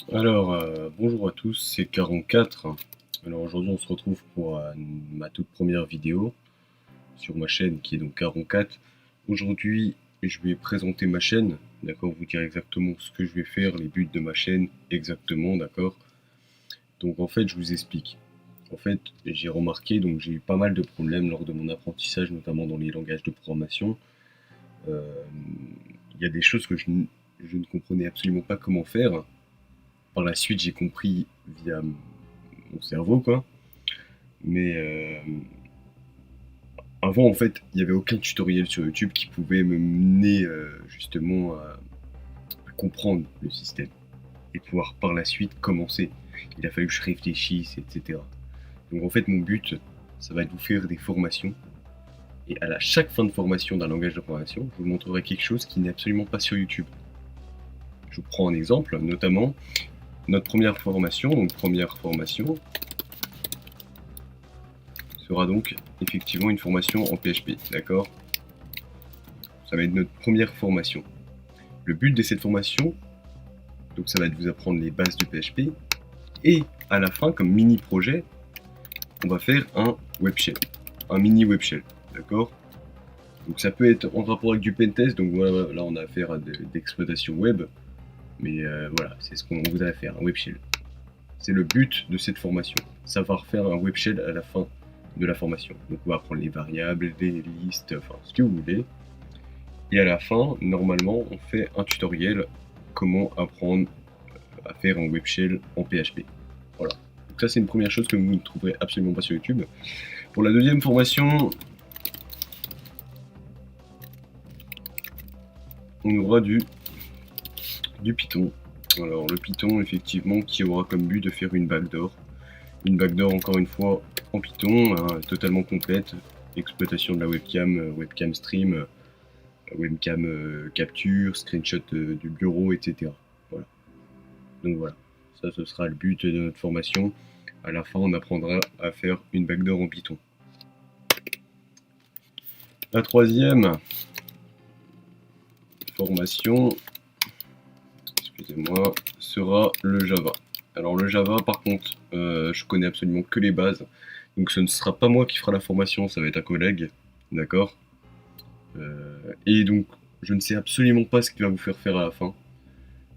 Alors, bonjour à tous, c'est 44. Alors aujourd'hui, on se retrouve pour ma toute première vidéo sur ma chaîne qui est donc 44. Aujourd'hui, je vais présenter ma chaîne, d'accord, vous dire exactement ce que je vais faire, les buts de ma chaîne, exactement, d'accord. Donc en fait, je vous explique. En fait, j'ai remarqué, donc j'ai eu pas mal de problèmes lors de mon apprentissage, notamment dans les langages de programmation. Euh, Il y a des choses que je ne comprenais absolument pas comment faire. Par la suite, j'ai compris via mon cerveau, quoi. Mais avant, en fait, il n'y avait aucun tutoriel sur YouTube qui pouvait me mener justement à comprendre le système et pouvoir par la suite commencer. Il a fallu que je réfléchisse, etc. Donc en fait, mon but, ça va être de vous faire des formations. Et à chaque fin de formation d'un langage de programmation, je vous montrerai quelque chose qui n'est absolument pas sur YouTube. Je vous prends un exemple, notamment notre première formation. Donc première formation, sera donc effectivement une formation en PHP, d'accord. Ça va être notre première formation. Le but de cette formation, donc ça va être de vous apprendre les bases de PHP, et à la fin, comme mini projet, on va faire un web shell, un mini web shell, d'accord. Donc ça peut être en rapport avec du pentest, donc voilà, là on a affaire à d'exploitation web, mais voilà, c'est ce qu'on voudrait faire, un web shell. C'est le but de cette formation, savoir faire un web shell à la fin de la formation. Donc on va apprendre les variables, les listes, enfin ce que vous voulez. Et à la fin, normalement, on fait un tutoriel comment apprendre à faire un web shell en PHP. Voilà. Donc ça, c'est une première chose que vous ne trouverez absolument pas sur YouTube. Pour la deuxième formation, on aura du Python. Alors le Python, effectivement, qui aura comme but de faire une backdoor. Une backdoor, encore une fois, en Python, hein, totalement complète. Exploitation de la webcam, webcam stream, webcam capture, screenshot du bureau, etc. Voilà. Donc voilà, ça ce sera le but de notre formation. À la fin, on apprendra à faire une backdoor en Python. La troisième formation, excusez-moi, sera le Java. Alors le Java, par contre, je connais absolument que les bases. Donc ce ne sera pas moi qui fera la formation, ça va être un collègue, d'accord. Et donc, je ne sais absolument pas ce qu'il va vous faire faire à la fin.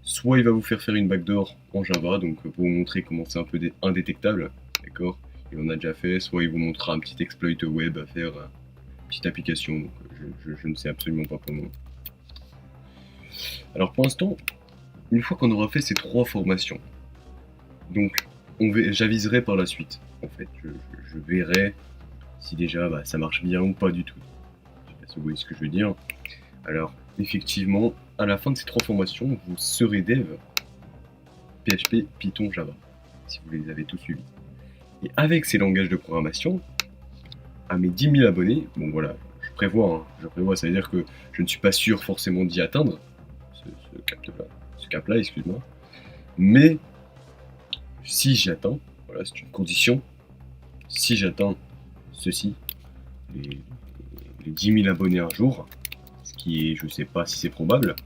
Soit il va vous faire faire une backdoor en Java, donc pour vous montrer comment c'est un peu indétectable, d'accord. Il en a déjà fait, soit il vous montrera un petit exploit web à faire, une petite application, donc je ne sais absolument pas comment. Alors pour l'instant, une fois qu'on aura fait ces trois formations, donc j'aviserai par la suite, en fait, je verrai si déjà ça marche bien ou pas du tout. Je sais pas si vous voyez ce que je veux dire. Alors, effectivement, à la fin de ces trois formations, vous serez dev PHP, Python, Java, si vous les avez tous suivis. Et avec ces langages de programmation, à mes 10 000 abonnés, bon voilà, je prévois, ça veut dire que je ne suis pas sûr forcément d'y atteindre, ce cap-là, excuse-moi, mais si j'atteins, voilà, c'est une condition, si j'atteins ceci, les, les 10 000 abonnés un jour, ce qui est, je sais pas si c'est probable,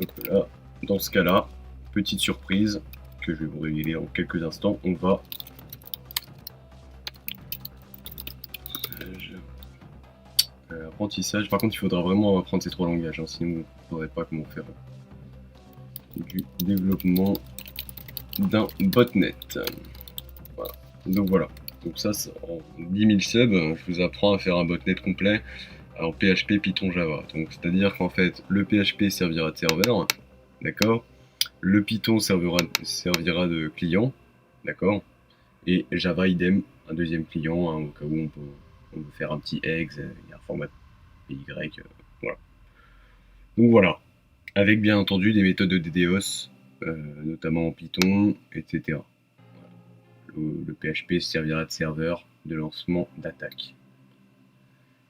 donc là, dans ce cas-là, petite surprise que je vais vous révéler en quelques instants, on va apprentissage. Par contre, il faudra vraiment apprendre ces trois langages, hein, sinon vous ne saurez pas comment faire du développement d'un botnet. Voilà. Donc voilà. Donc ça, en 10 000 subs, je vous apprends à faire un botnet complet en PHP, Python, Java. Donc c'est-à-dire qu'en fait, le PHP servira de serveur, d'accord. Le Python servira de client, d'accord. Et Java idem, un deuxième client, hein, au cas où on peut faire un petit ex, il y a un format PY, voilà. Donc voilà, avec bien entendu des méthodes de DDoS, notamment en Python, etc. Le PHP servira de serveur de lancement d'attaque.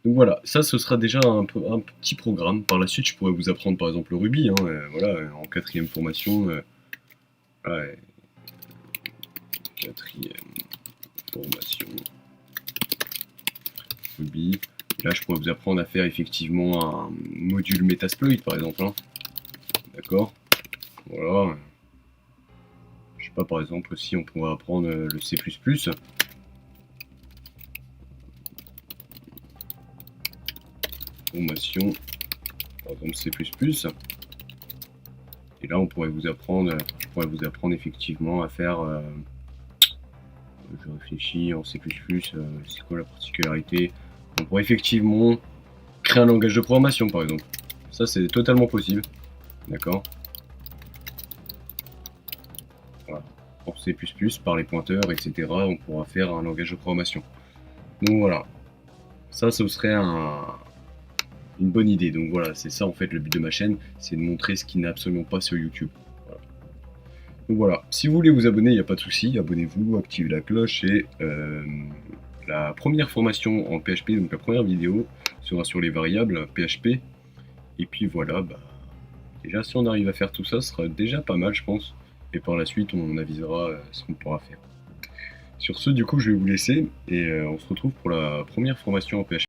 Donc voilà, ça ce sera déjà un petit programme. Par la suite, je pourrais vous apprendre par exemple le Ruby, hein, voilà, en quatrième formation. Ouais, quatrième formation Ruby. Là, je pourrais vous apprendre à faire effectivement un module Metasploit par exemple, hein. D'accord. Voilà. Je sais pas, par exemple, si on pourrait apprendre le C++. Formation, par exemple C++. Et là, on pourrait vous apprendre, effectivement à faire. Je réfléchis en C++. C'est quoi la particularité? On pourrait effectivement créer un langage de programmation, par exemple. Ça, c'est totalement possible. D'accord. Voilà. En C++, par les pointeurs, etc., on pourra faire un langage de programmation. Donc voilà. Ça, ce serait une bonne idée. Donc voilà, c'est ça en fait le but de ma chaîne, c'est de montrer ce qui n'est absolument pas sur YouTube. Voilà. Donc voilà, si vous voulez vous abonner, il n'y a pas de souci, abonnez-vous, activez la cloche et la première formation en PHP, donc la première vidéo, sera sur les variables PHP. Et puis voilà, bah, déjà si on arrive à faire tout ça, ce sera déjà pas mal je pense. Et par la suite, on avisera ce qu'on pourra faire. Sur ce, du coup, je vais vous laisser et on se retrouve pour la première formation en PHP.